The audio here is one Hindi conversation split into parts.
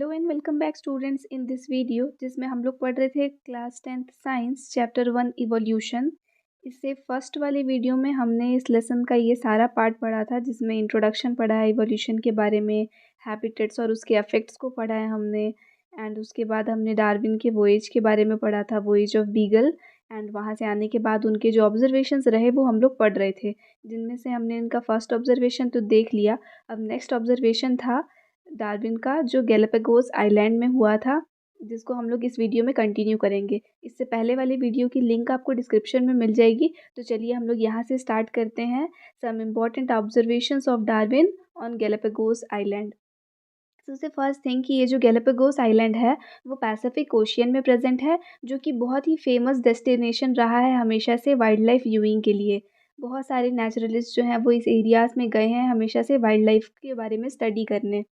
Hello and welcome back students in this video जिसमें हम लोग पढ़ रहे थे class 10th science chapter 1 evolution. इससे फर्स्ट वाली वीडियो में हमने इस लेसन का ये सारा पार्ट पढ़ा था जिसमें इंट्रोडक्शन पढ़ा है इवोल्यूशन के बारे में, हैबिटेट्स और उसके इफेक्ट्स को पढ़ा है हमने। एंड उसके बाद हमने डार्विन के वोएज के बारे में पढ़ा था, वोएज ऑफ बीगल। एंड वहाँ से आने के बाद उनके जो ऑब्जर्वेशंस रहे वो हम लोग पढ़ रहे थे, जिनमें से हमने इनका फर्स्ट ऑब्जर्वेशन तो देख लिया। अब नेक्स्ट ऑब्जर्वेशन था डार्विन का जो गैलापागोस आइलैंड में हुआ था, जिसको हम लोग इस वीडियो में कंटिन्यू करेंगे। इससे पहले वाली वीडियो की लिंक आपको डिस्क्रिप्शन में मिल जाएगी। तो चलिए हम लोग यहाँ से स्टार्ट करते हैं some important observations of Darwin on Galapagos island. सबसे फर्स्ट थिंग कि ये जो गैलापागोस आइलैंड है वो पैसिफिक ओशियन में प्रेजेंट है, जो कि बहुत ही फेमस डेस्टिनेशन रहा है हमेशा से वाइल्ड लाइफ व्यूइंग के लिए। बहुत सारे नेचुरलिस्ट जो हैं वो इस एरियाज़ में गए हैं हमेशा से वाइल्ड लाइफ के बारे में स्टडी करने।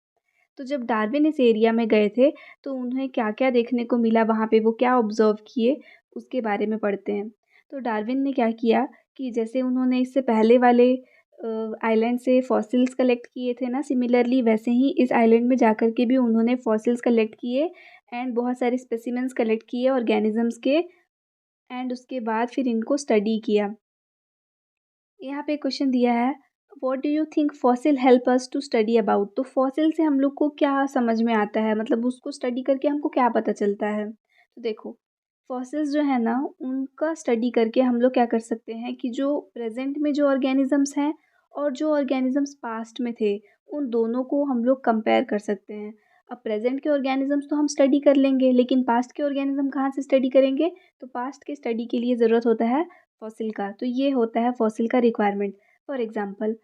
तो जब डार्विन इस एरिया में गए थे तो उन्हें क्या क्या देखने को मिला, वहाँ पे वो क्या ऑब्जर्व किए, उसके बारे में पढ़ते हैं। तो डार्विन ने क्या किया कि जैसे उन्होंने इससे पहले वाले आइलैंड से फॉसिल्स कलेक्ट किए थे ना, सिमिलरली वैसे ही इस आइलैंड में जाकर के भी उन्होंने फॉसिल्स कलेक्ट किए एंड बहुत सारे स्पेसिमेंट्स कलेक्ट किए ऑर्गेनिजम्स के। एंड उसके बाद फिर इनको स्टडी किया। यहाँ पे क्वेश्चन दिया है, what do you think fossil help us to study about. तो फॉसिल से हम लोग को क्या समझ में आता है, मतलब उसको स्टडी करके हमको क्या पता चलता है। तो देखो, फॉसिल्स जो है ना उनका स्टडी करके हम लोग क्या कर सकते हैं कि जो प्रेजेंट में जो ऑर्गेनिजम्स हैं और जो ऑर्गेनिजम्स पास्ट में थे उन दोनों को हम लोग कंपेयर कर सकते हैं। अब प्रेजेंट के ऑर्गेनिजम्स तो हम स्टडी कर लेंगे, लेकिन पास्ट के ऑर्गेनिज्म कहाँ से स्टडी करेंगे। तो पास्ट के स्टडी के लिए ज़रूरत होता है फॉसिल का। तो ये होता है फॉसिल का रिक्वायरमेंट। फॉर एग्ज़ाम्पल,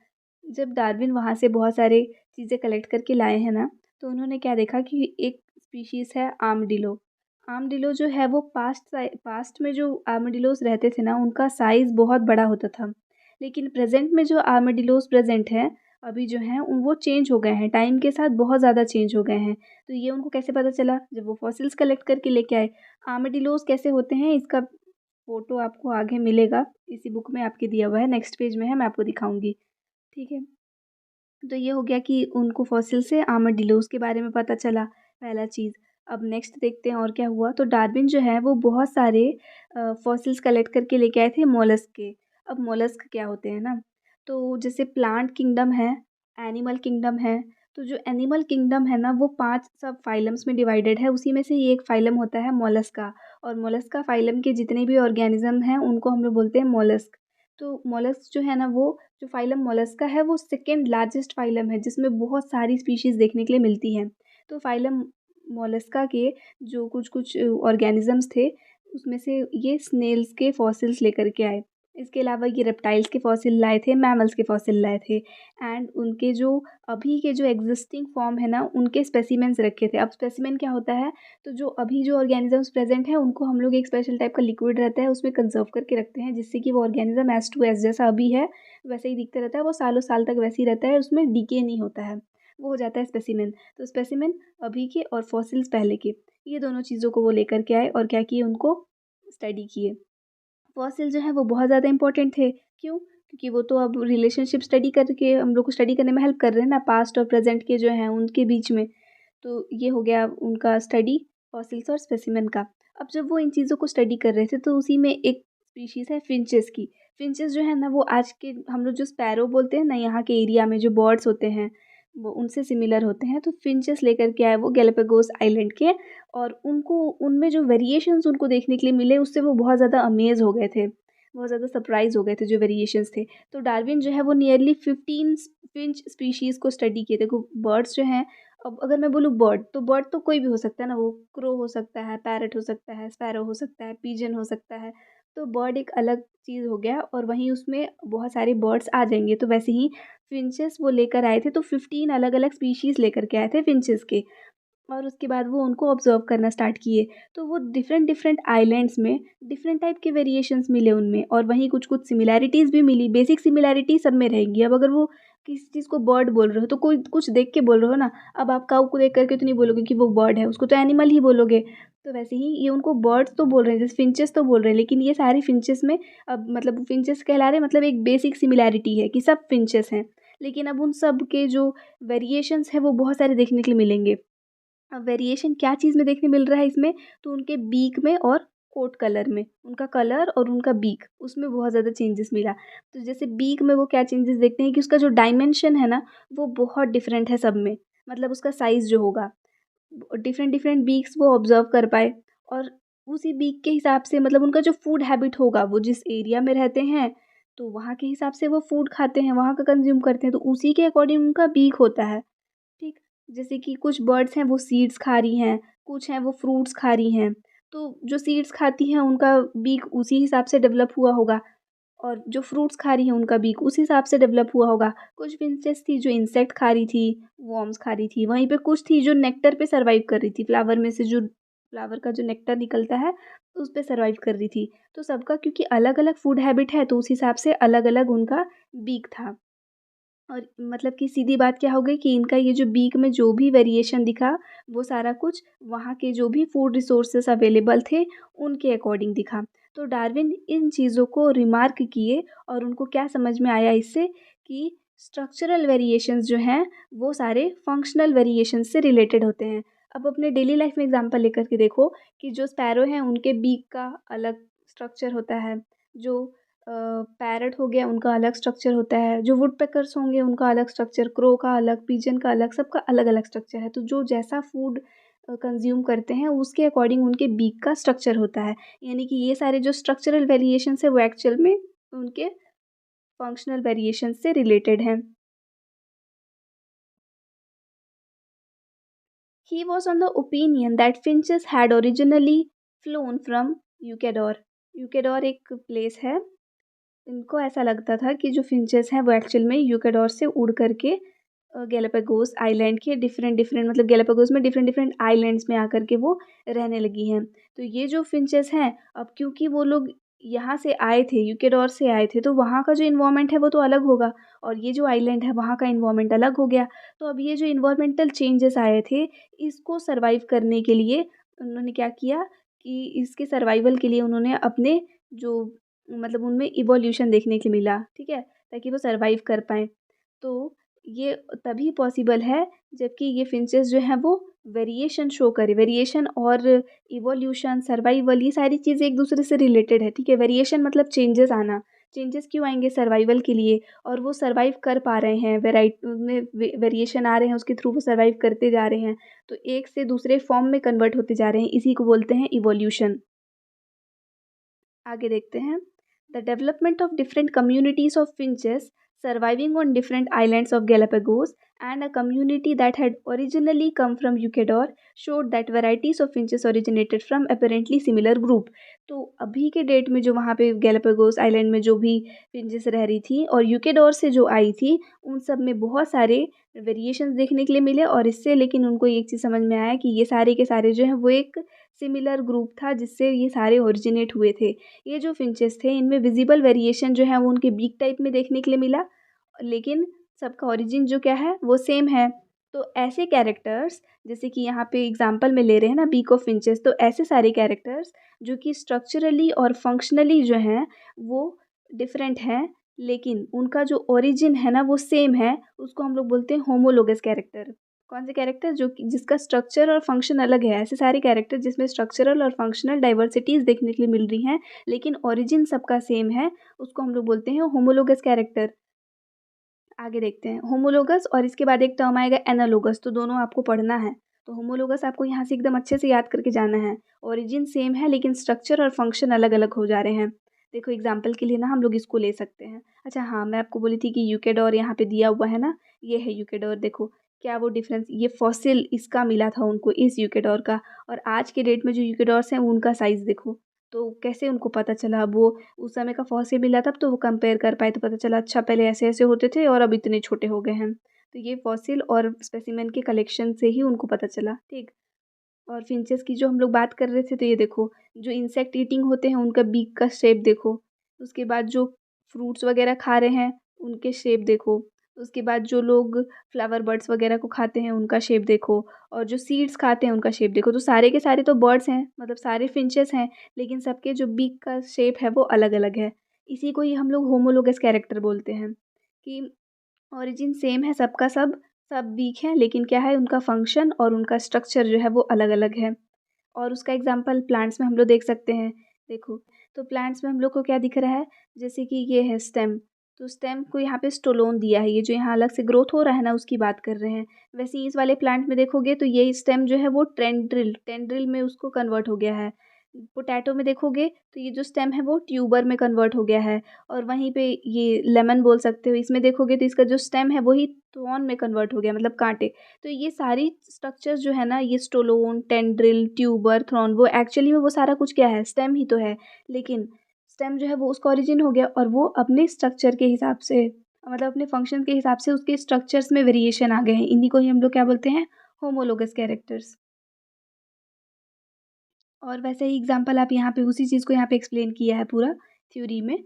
जब डार्विन वहाँ से बहुत सारे चीज़ें कलेक्ट करके लाए हैं ना, तो उन्होंने क्या देखा कि एक स्पीशीज़ है आर्मडिलो। आर्मडिलो जो है वो पास्ट में जो आर्मडिलोस रहते थे ना उनका साइज़ बहुत बड़ा होता था। लेकिन प्रेजेंट में जो आर्मडिलोस प्रेजेंट हैं अभी जो हैं उन वो चेंज हो गए हैं, टाइम के साथ बहुत ज़्यादा चेंज हो गए हैं। तो ये उनको कैसे पता चला, जब वो फॉसिल्स कलेक्ट करके लेके आए। आर्मडिलोस कैसे होते हैं इसका फ़ोटो आपको आगे मिलेगा, इसी बुक में आपके दिया हुआ है, नेक्स्ट पेज में है, मैं आपको दिखाऊंगी। ठीक है, तो ये हो गया कि उनको फॉसिल से आर्madillos के बारे में पता चला, पहला चीज़। अब नेक्स्ट देखते हैं और क्या हुआ। तो डार्विन जो है वो बहुत सारे फॉसिल्स कलेक्ट करके लेके आए थे मोलस्क के। अब मोलस्क क्या होते हैं ना, तो जैसे प्लांट किंगडम है, एनिमल किंगडम है। तो जो एनिमल किंगडम है ना वो 5 सब फाइलम्स में डिवाइडेड है, उसी में से ये एक फाइलम होता है मोलस्का। और मोलस्का फाइलम के जितने भी ऑर्गेनिज्म हैं उनको हम लोग बोलते हैं मोलस्क। तो मोलस्क जो है ना वो जो फाइलम मोलस्का है वो सेकेंड लार्जेस्ट फाइलम है जिसमें बहुत सारी स्पीशीज़ देखने के लिए मिलती हैं। तो फाइलम मोलस्का के जो कुछ कुछ ऑर्गेनिजम्स थे उसमें से ये स्नेल्स के फॉसिल्स लेकर के आए। इसके अलावा ये रेप्टाइल्स के फॉसिल लाए थे, मैमल्स के फॉसिल लाए थे। एंड उनके जो अभी के जो एग्जिस्टिंग फॉर्म है ना उनके स्पेसिमेंस रखे थे। अब स्पेसिमेन क्या होता है, तो जो अभी जो ऑर्गेनिजम्स प्रेजेंट हैं उनको हम लोग एक स्पेशल टाइप का लिक्विड रहता है उसमें कंजर्व करके रखते हैं, जिससे कि वो ऑर्गेनिज्म एज टू एज जैसा अभी है वैसे ही दिखता रहता है, वो सालों साल तक वैसे ही रहता है, उसमें डीके नहीं होता है, वो हो जाता है स्पेसिमेन। तो स्पेसिमेन अभी के और फॉसिल्स पहले के, ये दोनों चीज़ों को वो लेकर के आए और क्या किए, उनको स्टडी किए। फॉसिल जो है वो बहुत ज़्यादा इंपॉर्टेंट थे। क्यों? क्योंकि वो तो अब रिलेशनशिप स्टडी करके हम लोग को स्टडी करने में हेल्प कर रहे हैं ना, पास्ट और प्रेजेंट के जो हैं उनके बीच में। तो ये हो गया उनका स्टडी फॉसिल्स और स्पेसिमेन का। अब जब वो इन चीज़ों को स्टडी कर रहे थे तो उसी में एक स्पीशीज़ है फिंचेस की। फिंचेस जो है ना वो आज के हम लोग जो स्पैरो बोलते हैं ना यहाँ के एरिया में जो बर्ड्स होते हैं वो उनसे सिमिलर होते हैं। तो फिंचेस लेकर के आए वो गैलापागोस आइलैंड के, और उनको उनमें जो वेरिएशंस उनको देखने के लिए मिले उससे वो बहुत ज़्यादा अमेज़ हो गए थे, बहुत ज़्यादा सरप्राइज़ हो गए थे जो वेरिएशंस थे। तो डार्विन जो है वो नियरली 15 फिंच स्पीशीज़ को स्टडी किए। देखो बर्ड्स जो हैं, अब अगर मैं बोलूँ बर्ड तो बर्ड तो कोई भी हो सकता है ना, वो क्रो हो सकता है, पैरट हो सकता है, स्पैरो हो सकता है, पिजन हो सकता है। तो बर्ड एक अलग चीज़ हो गया और वहीं उसमें बहुत सारे बर्ड्स आ जाएंगे। तो वैसे ही फिंचेस वो लेकर आए थे, तो 15 अलग अलग स्पीशीज़ लेकर के आए थे फिंचेस के। और उसके बाद वो उनको ऑब्ज़र्व करना स्टार्ट किए। तो वो डिफरेंट डिफरेंट आइलैंड्स में डिफरेंट टाइप के वेरिएशंस मिले उनमें, और वहीं कुछ कुछ सिमिलैरिटीज़ भी मिली। बेसिक सिमिलैरिटी सब में रहेंगी। अब अगर वो किसी चीज़ को बर्ड बोल रहे हो तो कोई कुछ देख के बोल रहे हो ना। अब आप काऊ को देख करके तो नहीं बोलोगे कि वो बर्ड है, उसको तो एनिमल ही बोलोगे। तो वैसे ही ये उनको बर्ड्स तो बोल रहे हैं, जैसे फिंचेस तो बोल रहे हैं, लेकिन ये सारे फिंचेस में अब मतलब फिंचेस कहला रहे, मतलब एक बेसिक सिमिलैरिटी है कि सब फिंचेस हैं। लेकिन अब उन सब के जो वेरिएशंस हैं वो बहुत सारे देखने के लिए मिलेंगे। अब वेरिएशन क्या चीज़ में देखने मिल रहा है इसमें, तो उनके बीक में और कोट कलर में, उनका कलर और उनका बीक उसमें बहुत ज़्यादा चेंजेस मिला। तो जैसे बीक में वो क्या चेंजेस देखते हैं कि उसका जो डायमेंशन है ना, वो बहुत डिफरेंट है सब में, मतलब उसका साइज़ जो होगा डिफरेंट डिफरेंट बीक्स वो ऑब्जर्व कर पाए, और उसी बीक के हिसाब से मतलब उनका जो फूड हैबिट होगा, वो जिस एरिया में रहते हैं तो वहाँ के हिसाब से वो फूड खाते हैं, वहाँ का कंज्यूम करते हैं, तो उसी के अकॉर्डिंग उनका बीक होता है। ठीक, जैसे कि कुछ बर्ड्स हैं वो सीड्स खा रही हैं, कुछ हैं वो फ्रूट्स खा रही हैं, तो जो सीड्स खाती हैं उनका बीक उसी हिसाब से डेवलप हुआ होगा, और जो फ्रूट्स खा रही हैं उनका बीक उस हिसाब से डेवलप हुआ होगा। कुछ फिंचेस थी जो इंसेक्ट खा रही थी, वर्म्स खा रही थी, वहीं पे कुछ थी जो नेक्टर पे सर्वाइव कर रही थी, फ्लावर में से जो फ्लावर का जो नेक्टर निकलता है उस पे सर्वाइव कर रही थी। तो सबका क्योंकि अलग अलग फूड हैबिट है तो उस हिसाब से अलग अलग उनका बीक था। और मतलब कि सीधी बात क्या हो गई कि इनका ये जो बीक में जो भी वेरिएशन दिखा, वो सारा कुछ वहाँ के जो भी फूड रिसोर्सेस अवेलेबल थे, उनके अकॉर्डिंग दिखा। तो डार्विन इन चीज़ों को रिमार्क किए और उनको क्या समझ में आया इससे कि स्ट्रक्चरल वेरिएशंस जो हैं, वो सारे फंक्शनल वेरिएशंस से रिलेटेड होते हैं। अब अपने डेली लाइफ में एग्ज़ाम्पल लेकर के देखो कि जो स्पैरो हैं, उनके बीक का अलग स्ट्रक्चर होता है। जो पैरट हो गया उनका अलग स्ट्रक्चर होता है, जो वुडपेकर्स होंगे उनका अलग स्ट्रक्चर, क्रो का अलग, पिजन का अलग, सबका अलग-अलग स्ट्रक्चर है। तो जो जैसा फूड कंज़्यूम करते हैं उसके अकॉर्डिंग उनके बीक का स्ट्रक्चर होता है। यानी कि ये सारे जो स्ट्रक्चरल वेरिएशंस है वो एक्चुअल में उनके फंक्शनल वेरिएशन से रिलेटेड हैं। He was on the opinion that finches had originally flown from यूकेडोर। यूकेडोर एक प्लेस है। इनको ऐसा लगता था कि जो फिंचेस हैं वो एक्चुअल में यूकेडोर से उड़ करके गैलापागोस आइलैंड के डिफरेंट डिफरेंट मतलब गैलापागोस में डिफरेंट डिफरेंट आइलैंड्स में आकर के वो रहने लगी हैं। तो ये जो फिंचेस हैं, अब क्योंकि वो लोग यहाँ से आए थे, यूकेडोर से आए थे, तो वहाँ का जो इन्वायरमेंट है वो तो अलग होगा, और ये जो आइलैंड है वहाँ का इन्वायरमेंट अलग हो गया। तो अब ये जो इन्वायरमेंटल चेंजेस आए थे, इसको सर्वाइव करने के लिए उन्होंने क्या किया कि इसके सर्वाइवल के लिए उन्होंने अपने जो मतलब उनमें इवोल्यूशन देखने के मिला, ठीक है? ताकि वो सर्वाइव कर पाएँ। तो ये तभी पॉसिबल है जबकि ये फिंचेस जो हैं वो वेरिएशन शो करें। वेरिएशन और इवोल्यूशन, सर्वाइवल ये सारी चीज़ें एक-दूसरे से रिलेटेड है, ठीक है? वेरिएशन मतलब चेंजेस आना। चेंजेस क्यों आएँगे? सर्वाइवल के लिए, और वो सर्वाइव कर पा रहे हैं, उनमें वेरिएशन आ रहे हैं, उसके थ्रू वो सर्वाइव करते जा रहे हैं। तो एक से दूसरे फॉर्म में कन्वर्ट होते जा रहे हैं, इसी को बोलते हैं इवोल्यूशन। आगे देखते हैं। The development of different communities of finches surviving on different islands of Galapagos and a community that had originally come from Ecuador showed that varieties of finches originated from apparently similar group। तो अभी के डेट में जो वहाँ पे गैलापागोस आइलैंड में जो भी फिंचेस रह रही थी और यूकेडोर से जो आई थी, उन सब में बहुत सारे वेरिएशंस देखने के लिए मिले, और इससे लेकिन उनको एक चीज़ समझ में आया कि ये सारे के सारे जो हैं वो एक सिमिलर ग्रुप था जिससे ये सारे ओरिजिनेट हुए थे। ये जो फिंचेस थे इनमें विजिबल वेरिएशन जो है वो उनके बीक टाइप में देखने के लिए मिला, लेकिन सबका ओरिजिन जो क्या है वो सेम है। तो ऐसे कैरेक्टर्स जैसे कि यहाँ पे एग्जांपल में ले रहे हैं ना बीक ऑफ फिंचेस, तो ऐसे सारे कैरेक्टर्स जो कि स्ट्रक्चरली और फंक्शनली जो हैं वो डिफरेंट हैं, लेकिन उनका जो ओरिजिन है ना वो सेम है, उसको हम लोग बोलते हैं होमोलोगस कैरेक्टर। कौन से कैरेक्टर? जो कि जिसका स्ट्रक्चर और फंक्शन अलग है, ऐसे सारे कैरेक्टर जिसमें स्ट्रक्चरल और फंक्शनल डाइवर्सिटीज़ देखने के लिए मिल रही हैं, लेकिन ओरिजिन सबका सेम है, उसको हम लोग बोलते हैं होमोलोगस कैरेक्टर। आगे देखते हैं होमोलोगस, और इसके बाद एक टर्म आएगा एनालोगस, तो दोनों आपको पढ़ना है। तो होमोलोगस आपको यहाँ से एकदम अच्छे से याद करके जाना है। ओरिजिन सेम है लेकिन स्ट्रक्चर और फंक्शन अलग-अलग हो जा रहे हैं। देखो एग्जांपल के लिए ना हम लोग इसको ले सकते हैं। अच्छा हाँ, मैं आपको बोली थी कि यूकेडोर यहाँ पे दिया हुआ है ना, ये है यूकेडोर। देखो क्या वो डिफरेंस, ये फॉसिल इसका मिला था उनको, इस यूकेडोर का, और आज के डेट में जो यूकेडोर्स हैं उनका साइज़ देखो। तो कैसे उनको पता चला? अब वो उस समय का फॉसिल मिला तब तो वो कंपेयर कर पाए, तो पता चला अच्छा पहले ऐसे-ऐसे होते थे और अब इतने छोटे हो गए हैं। तो ये फॉसिल और स्पेसिमेन के कलेक्शन से ही उनको पता चला, ठीक। और फिंचेस की जो हम लोग बात कर रहे थे, तो ये देखो जो इंसेक्ट ईटिंग होते हैं उनका बीक का शेप देखो। उसके बाद जो फ्रूट्स वगैरह खा रहे हैं उनके शेप देखो। उसके बाद जो लोग फ्लावर बर्ड्स वगैरह को खाते हैं उनका शेप देखो, और जो सीड्स खाते हैं उनका शेप देखो। तो सारे के सारे तो बर्ड्स हैं, मतलब सारे फिंचेस हैं, लेकिन सबके जो बीक का शेप है वो अलग-अलग है। इसी को ही हम लोग होमोलोगस कैरेक्टर बोलते हैं कि ओरिजिन सेम है सबका सब, सब वीक हैं, लेकिन क्या है उनका फंक्शन और उनका स्ट्रक्चर जो है वो अलग अलग है। और उसका एग्जांपल प्लांट्स में हम लोग देख सकते हैं। देखो, तो प्लांट्स में हम लोग को क्या दिख रहा है, जैसे कि ये है स्टेम। तो स्टेम को यहाँ पे स्टोलोन दिया है, ये जो यहाँ अलग से ग्रोथ हो रहा है ना उसकी बात कर रहे हैं। वैसे ही इस वाले प्लांट में देखोगे तो ये स्टेम जो है वो टेंड्रिल टेंड्रिल में उसको कन्वर्ट हो गया है। पोटैटो में देखोगे तो ये जो स्टेम है वो ट्यूबर में कन्वर्ट हो गया है। और वहीं पे ये लेमन बोल सकते हो, इसमें देखोगे तो इसका जो स्टेम है वही थॉर्न में कन्वर्ट हो गया, मतलब कांटे। तो ये सारी स्ट्रक्चर्स जो है ना, ये स्टोलोन, टेंड्रिल, ट्यूबर, थ्रॉन, वो एक्चुअली में वो सारा कुछ क्या है, स्टेम ही तो है। लेकिन स्टेम जो है वो उसका ओरिजिन हो गया और वो अपने स्ट्रक्चर के हिसाब से, मतलब अपने फंक्शन के हिसाब से उसके स्ट्रक्चर्स में वेरिएशन आ गए हैं। इन्हीं को ही हम लोग क्या बोलते हैं, होमोलोगस कैरेक्टर्स। और वैसे ही एग्जाम्पल आप यहाँ पे उसी चीज़ को यहाँ पे एक्सप्लेन किया है पूरा थ्योरी में।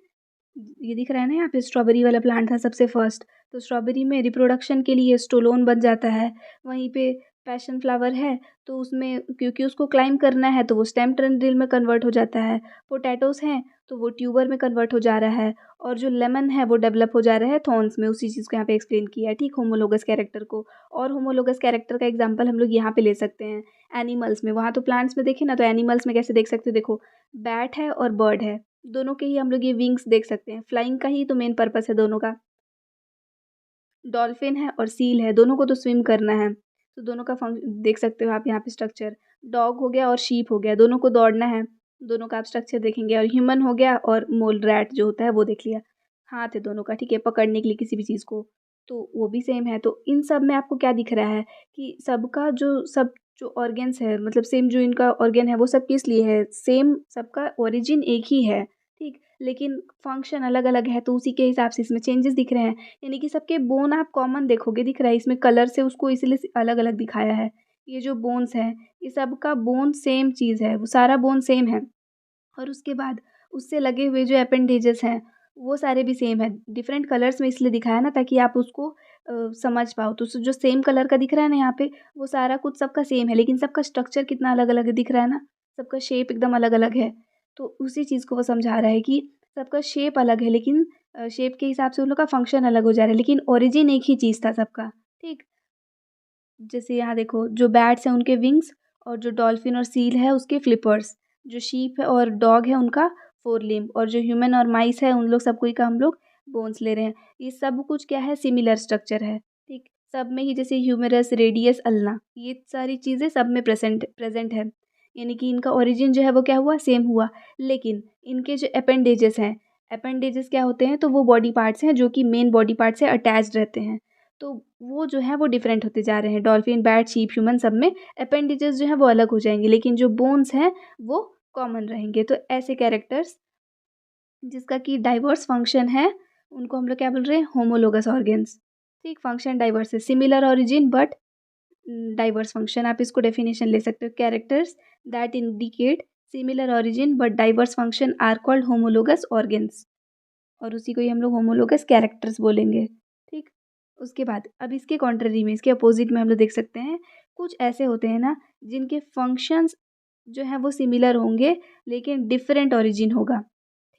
ये दिख रहा है ना, यहाँ पे स्ट्रॉबेरी वाला प्लांट था सबसे फर्स्ट। तो स्ट्रॉबेरी में रिप्रोडक्शन के लिए स्टोलोन बन जाता है। वहीं पे पैशन फ्लावर है, तो उसमें क्योंकि उसको क्लाइंब करना है तो वो स्टेम टर्नरिल में कन्वर्ट हो जाता है। पोटैटोस हैं तो वो ट्यूबर में कन्वर्ट हो जा रहा है। और जो लेमन है वो डेवलप हो जा रहा है थॉर्न्स में। उसी चीज़ को यहाँ पे एक्सप्लेन किया है, ठीक, होमोलोगस कैरेक्टर को। और होमोलोगस कैरेक्टर का एग्जाम्पल हम लोग यहाँ पे ले सकते हैं एनिमल्स में। वहाँ तो प्लांट्स में देखें ना, तो एनिमल्स में कैसे देख सकते हो, देखो बैट है और बर्ड है, दोनों के ही हम लोग ये विंग्स देख सकते हैं। फ्लाइंग का ही तो मेन पर्पस है दोनों का। डॉल्फिन है और सील है, दोनों को तो स्विम करना है। तो दोनों का फंक देख सकते हो आप यहाँ पे स्ट्रक्चर। डॉग हो गया और शीप हो गया, दोनों को दौड़ना है। दोनों का आप स्ट्रक्चर देखेंगे। और ह्यूमन हो गया और मोल रैट जो होता है वो देख लिया। हाथ है दोनों का, ठीक है, पकड़ने के लिए किसी भी चीज़ को। तो वो भी सेम है। तो इन सब में आपको क्या दिख रहा है कि सबका जो ऑर्गन्स है, मतलब सेम जो इनका ऑर्गन है वो सब किस लिए है, सेम सबका ओरिजिन एक ही है, ठीक, लेकिन फंक्शन अलग अलग है। तो उसी के हिसाब से इसमें चेंजेस दिख रहे हैं। यानी कि सबके बोन आप कॉमन देखोगे दिख रहा है, इसमें कलर से उसको इसलिए अलग अलग दिखाया है। ये जो बोन्स हैं, ये सबका बोन सेम चीज़ है, वो सारा बोन सेम है। और उसके बाद उससे लगे हुए जो अपेंडेजेस हैं वो सारे भी सेम है। डिफरेंट कलर्स में इसलिए दिखाया ना, ताकि आप उसको समझ पाओ। तो जो सेम कलर का दिख रहा है ना यहाँ पे, वो सारा कुछ सबका सेम है, लेकिन सबका स्ट्रक्चर कितना अलग अलग दिख रहा है ना, सबका शेप एकदम अलग अलग है। तो उसी चीज़ को वो समझा रहा है कि सबका शेप अलग है, लेकिन शेप के हिसाब से उन लोग का फंक्शन अलग हो जा रहा है, लेकिन ओरिजिन एक ही चीज़ था सबका, ठीक। जैसे यहाँ देखो, जो बैट्स हैं उनके विंग्स, और जो डॉल्फिन और सील है उसके फ्लिपर्स, जो शीप है और डॉग है उनका फोर लिम्ब, और जो ह्यूमन और माइस है उन लोग सब कोई का हम लोग बोन्स ले रहे हैं। ये सब कुछ क्या है, सिमिलर स्ट्रक्चर है, ठीक। सब में ही जैसे ह्यूमरस, रेडियस, अल्ना, ये सारी चीज़ें सब में प्रेजेंट प्रेजेंट है। यानी कि इनका ओरिजिन जो है वो क्या हुआ, सेम हुआ। लेकिन इनके जो अपेंडेजेस हैं, अपेंडेजेस क्या होते हैं, तो वो बॉडी पार्ट्स हैं जो कि मेन बॉडी पार्ट से अटैच्ड रहते हैं। तो वो जो है वो डिफरेंट होते जा रहे हैं। डॉल्फिन, बैट, शीप, ह्यूमन सब में अपेंडेजेस जो हैं वो अलग हो जाएंगे, लेकिन जो बोन्स हैं वो कॉमन रहेंगे। तो ऐसे कैरेक्टर्स जिसका कि डाइवर्स फंक्शन है, उनको हम लोग क्या बोल रहे हैं, होमोलोगस ऑर्गेन्स, ठीक। फंक्शन डाइवर्स है, similar origin but diverse function. आप इसको डेफिनेशन ले सकते हो, characters that indicate similar origin but diverse function are called homologous organs. और उसी को ही हम लोग होमोलोगस कैरेक्टर्स बोलेंगे, ठीक। उसके बाद अब इसके कॉन्ट्ररी में, इसके अपोजिट में हम लोग देख सकते हैं, कुछ ऐसे होते हैं ना जिनके फंक्शंस जो हैं वो सिमिलर होंगे, लेकिन डिफरेंट ओरिजिन होगा,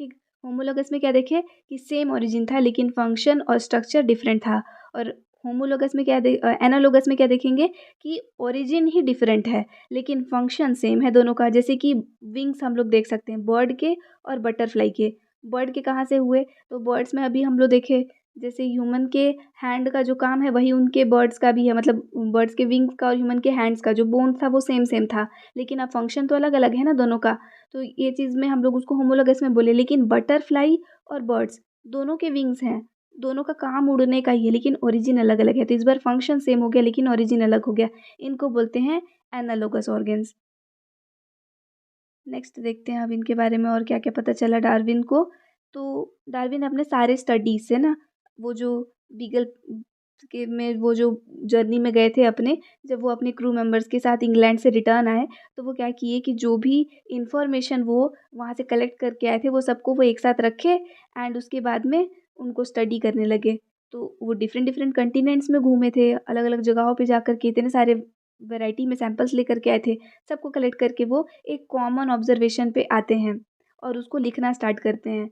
ठीक। होमोलोगस में क्या देखे कि सेम ओरिजिन था, लेकिन फंक्शन और स्ट्रक्चर डिफरेंट था। और होमोलोगस में क्या एनालोगस में क्या देखेंगे कि ओरिजिन ही डिफरेंट है, लेकिन फंक्शन सेम है दोनों का। जैसे कि विंग्स हम लोग देख सकते हैं बर्ड के और बटरफ्लाई के। बर्ड के कहाँ से हुए, तो बर्ड्स में अभी हम लोग देखे, जैसे ह्यूमन के हैंड का जो काम है वही उनके बर्ड्स का भी है, मतलब बर्ड्स के विंग्स का और ह्यूमन के हैंड्स का जो बोन था वो सेम सेम था, लेकिन अब फंक्शन तो अलग अलग है ना दोनों का। तो ये चीज़ में हम लोग उसको होमोलोगस में बोले। लेकिन बटरफ्लाई और बर्ड्स दोनों के विंग्स हैं, दोनों का काम उड़ने का ही है, लेकिन ओरिजिन अलग अलग है। तो इस बार फंक्शन सेम हो गया लेकिन ओरिजिन अलग हो गया। इनको बोलते हैं एनालोगस ऑर्गेन्स। नेक्स्ट देखते हैं अब इनके बारे में और क्या क्या पता चला डार्विन को। तो डार्विन अपने सारे स्टडीज से ना, वो जो बीगल के में वो जो जर्नी में गए थे अपने, जब वो अपने क्रू मेंबर्स के साथ इंग्लैंड से रिटर्न आए, तो वो क्या किए कि जो भी इंफॉर्मेशन वो वहाँ से कलेक्ट करके आए थे वो सबको वो एक साथ रखे, एंड उसके बाद में उनको स्टडी करने लगे। तो वो डिफरेंट डिफरेंट कंटिनेंट्स में घूमे थे, अलग अलग जगहों पे जाकर के इतने सारे वैरायटी में सैंपल्स लेकर के आए थे। सबको कलेक्ट करके वो एक कॉमन ऑब्जर्वेशन पे आते हैं और उसको लिखना स्टार्ट करते हैं।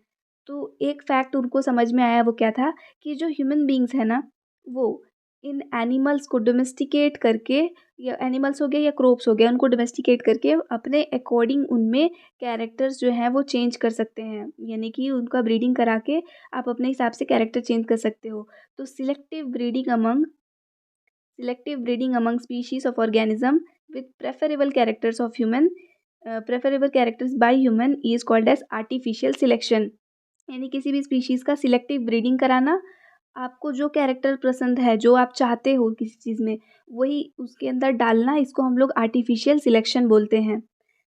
तो एक फैक्ट उनको समझ में आया, वो क्या था कि जो ह्यूमन बींग्स है ना, वो इन एनिमल्स को डोमेस्टिकेट करके, या एनिमल्स हो गया या क्रॉप्स हो गया, उनको डोमेस्टिकेट करके अपने अकॉर्डिंग उनमें कैरेक्टर्स जो हैं वो चेंज कर सकते हैं, यानी कि उनका ब्रीडिंग करा के आप अपने हिसाब से कैरेक्टर चेंज कर सकते हो। तो selective breeding among species of organism with preferable characters by human is called as artificial selection. यानी किसी भी स्पीशीज़ का सिलेक्टिव ब्रीडिंग कराना, आपको जो कैरेक्टर पसंद है, जो आप चाहते हो किसी चीज़ में, वही उसके अंदर डालना, इसको हम लोग आर्टिफिशियल सिलेक्शन बोलते हैं।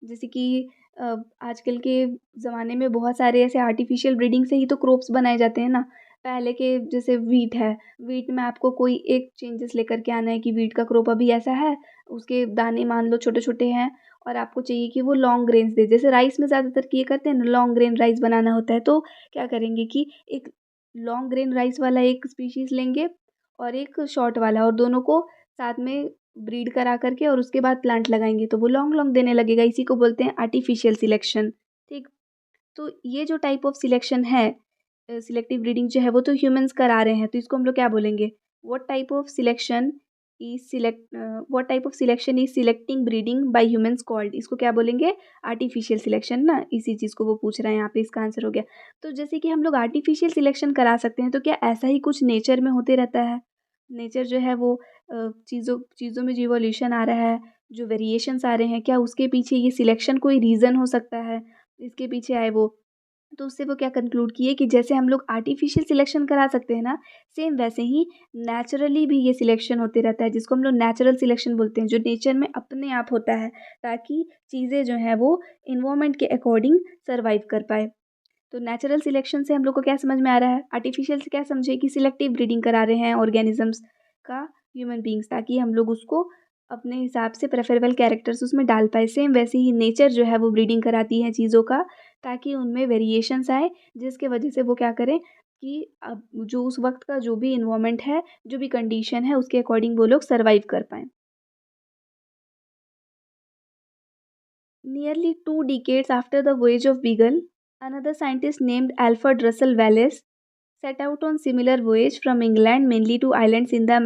जैसे कि आजकल के ज़माने में बहुत सारे ऐसे आर्टिफिशियल ब्रीडिंग से ही तो क्रॉप्स बनाए जाते हैं ना। पहले के जैसे वीट है, वीट में आपको कोई एक चेंजेस लेकर के आना है कि वीट का क्रॉप अभी ऐसा है, उसके दाने मान लो छोटे-छोटे हैं और आपको चाहिए कि वो लॉन्ग ग्रेन्स दे। जैसे राइस में ज़्यादातर ये करते हैं ना, लॉन्ग ग्रेन राइस बनाना होता है, तो क्या करेंगे कि एक लॉन्ग ग्रेन राइस वाला एक स्पीशीज़ लेंगे और एक शॉर्ट वाला, और दोनों को साथ में ब्रीड करा करके और उसके बाद प्लांट लगाएंगे तो वो लॉन्ग लॉन्ग देने लगेगा। इसी को बोलते हैं आर्टिफिशियल सिलेक्शन। ठीक। तो ये जो टाइप ऑफ सिलेक्शन है, सिलेक्टिव ब्रीडिंग जो है वो तो ह्यूमंस करा रहे हैं, तो इसको हम लोग क्या बोलेंगे? What type of selection is selecting breeding bye humans called? इसको क्या बोलेंगे? आर्टिफिशियल सिलेक्शन ना। इसी चीज़ को वो पूछ रहे हैं यहाँ पे, इसका आंसर हो गया। तो जैसे कि हम लोग आर्टिफिशियल सिलेक्शन करा सकते हैं, तो क्या ऐसा ही कुछ नेचर में होते रहता है? नेचर जो है वो चीज़ों चीज़ों में जो इवोल्यूशन आ रहा है, जो वेरिएशंस आ रहे हैं, क्या उसके पीछे ये सिलेक्शन कोई रीज़न हो सकता है, इसके पीछे आए वो? तो उससे वो क्या कंक्लूड किए कि जैसे हम लोग आर्टिफिशियल सिलेक्शन करा सकते हैं ना, सेम वैसे ही नेचुरली भी ये सिलेक्शन होते रहता है, जिसको हम लोग नेचुरल सिलेक्शन बोलते हैं, जो नेचर में अपने आप होता है, ताकि चीज़ें जो हैं वो इन्वायरमेंट के अकॉर्डिंग सर्वाइव कर पाए। तो नेचुरल सिलेक्शन से हम लोग को क्या समझ में आ रहा है? आर्टिफिशियल से क्या समझे कि सिलेक्टिव ब्रीडिंग करा रहे हैं ऑर्गेनिजम्स का, ह्यूमन बींग्स, ताकि हम लोग उसको अपने हिसाब से प्रेफरेबल कैरेक्टर्स उसमें डाल पाए। सेम वैसे ही नेचर जो है वो ब्रीडिंग कराती है चीज़ों का, ताकि उनमें वेरिएशंस आए, जिसके वजह से वो क्या करें कि अब जो उस वक्त का जो भी इन्वायरमेंट है, जो भी कंडीशन है, उसके अकॉर्डिंग वो लोग सर्वाइव कर पाएँ। Nearly 2 decades after the voyage of Beagle, another scientist named Alfred Russel Wallace set out on similar voyage from England mainly to islands in the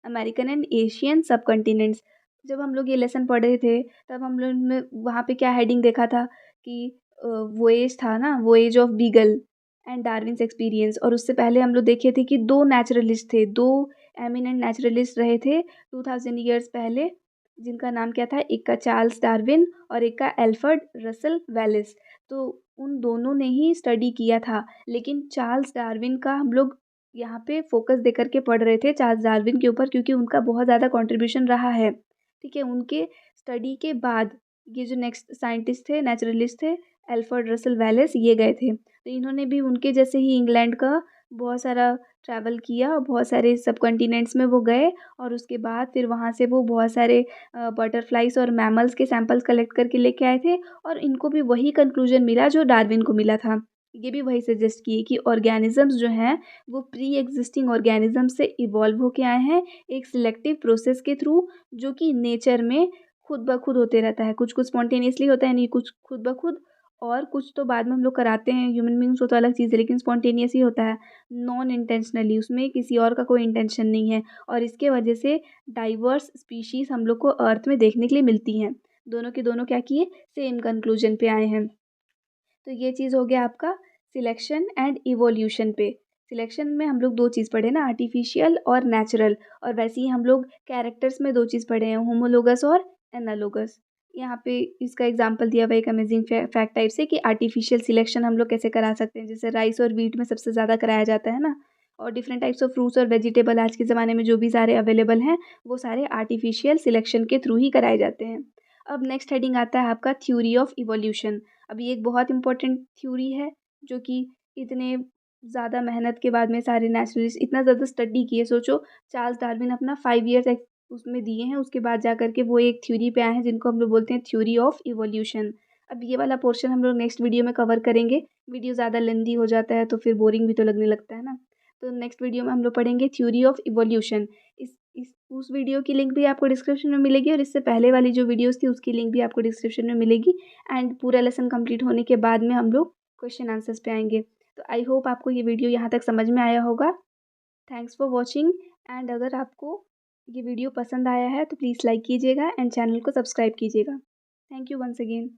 American and Asian subcontinents। जब हम लोग ये लेसन पढ़ रहे थे, तब हम लोग ने वहाँ पे क्या हेडिंग देखा था कि वोएज था ना, voyage of beagle and Darwin's experience. और उससे पहले हम लोग देखे थे कि दो नेचुरलिस्ट थे, दो एमिनेंट नेचुरलिस्ट रहे थे 2000 ईयर्स पहले, जिनका नाम क्या था? एक का चार्ल्स डार्विन और एक का एल्फ्रेड रसल वेलिस। तो उन दोनों ने ही स्टडी किया था, लेकिन चार्ल्स डार्विन का हम लोग यहाँ पे फोकस दे करके पढ़ रहे थे चार्ल्स डार्विन के ऊपर, क्योंकि उनका बहुत ज़्यादा कंट्रीब्यूशन रहा है। ठीक है, उनके स्टडी के बाद ये जो नेक्स्ट साइंटिस्ट थे, नेचुरलिस्ट थे, एल्फ्रेड रसल वेलिस, ये गए थे। तो इन्होंने भी उनके जैसे ही इंग्लैंड का बहुत सारा ट्रैवल किया, बहुत सारे सब कॉन्टिनेंट्स में वो गए, और उसके बाद फिर वहाँ से वो बहुत सारे बटरफ्लाइज और मैमल्स के सैंपल्स कलेक्ट करके लेके आए थे, और इनको भी वही कंक्लूजन मिला जो डार्विन को मिला था। ये भी वही सजेस्ट किए कि ऑर्गेनिजम्स जो हैं वो प्री एग्जिस्टिंग ऑर्गेनिज्म से इवॉल्व होके आए हैं एक सिलेक्टिव प्रोसेस के थ्रू, जो कि नेचर में खुद ब खुद होते रहता है। कुछ कुछ स्पॉन्टेनियसली होता है, नहीं कुछ खुद ब खुद, और कुछ तो बाद में हम लोग कराते हैं ह्यूमन बींग्स, वो तो अलग चीज़ है, लेकिन स्पॉन्टेनियस ही होता है, नॉन इंटेंशनली, उसमें किसी और का कोई इंटेंशन नहीं है। और इसके वजह से डाइवर्स स्पीशीज़ हम लोग को अर्थ में देखने के लिए मिलती हैं। दोनों के दोनों क्या किए? सेम कंक्लूजन पे आए हैं। तो ये चीज़ हो गया आपका सिलेक्शन एंड इवोल्यूशन पे। सिलेक्शन में हम लोग दो चीज़ पढ़े ना, आर्टिफिशियल और नेचुरल, और वैसे ही हम लोग कैरेक्टर्स में दो चीज़ पढ़े हैं, होमोलोगस और एनालोगस। यहाँ पे इसका एग्जांपल दिया हुआ एक अमेजिंग फैक्ट टाइप से कि आर्टिफिशियल सिलेक्शन हम लोग कैसे करा सकते हैं। जैसे राइस और व्हीट में सबसे ज़्यादा कराया जाता है ना, और डिफरेंट टाइप्स ऑफ फ्रूट्स और वेजिटेबल आज के ज़माने में जो भी सारे अवेलेबल हैं, वो सारे आर्टिफिशियल सिलेक्शन के थ्रू ही कराए जाते हैं। अब नेक्स्ट हेडिंग आता है आपका थ्योरी ऑफ इवोल्यूशन। अब ये एक बहुत इंपॉर्टेंट थ्योरी है, जो कि इतने ज़्यादा मेहनत के बाद में सारे नेचुरलिस्ट इतना ज़्यादा स्टडी किए। सोचो, चार्ल्स डार्विन अपना 5 ईयर्स उसमें दिए हैं, उसके बाद जा करके वो एक थ्योरी पे आए हैं, जिनको हम लोग बोलते हैं थ्योरी ऑफ इवोल्यूशन। अब ये वाला पोर्शन हम लोग नेक्स्ट वीडियो में कवर करेंगे। वीडियो ज़्यादा लेंदी हो जाता है तो फिर बोरिंग भी तो लगने लगता है ना। तो नेक्स्ट वीडियो में हम लोग पढ़ेंगे थ्योरी ऑफ इवोल्यूशन। इस उस वीडियो की लिंक भी आपको डिस्क्रिप्शन में मिलेगी, और इससे पहले वाली जो वीडियोस थी उसकी लिंक भी आपको डिस्क्रिप्शन में मिलेगी। एंड पूरा लेसन कंप्लीट होने के बाद में हम लोग क्वेश्चन आंसर्स पे आएंगे। तो आई होप आपको ये वीडियो यहाँ तक समझ में आया होगा। थैंक्स फॉर वॉचिंग एंड अगर आपको ये वीडियो पसंद आया है तो प्लीज़ लाइक कीजिएगा एंड चैनल को सब्सक्राइब कीजिएगा। Thank you once again.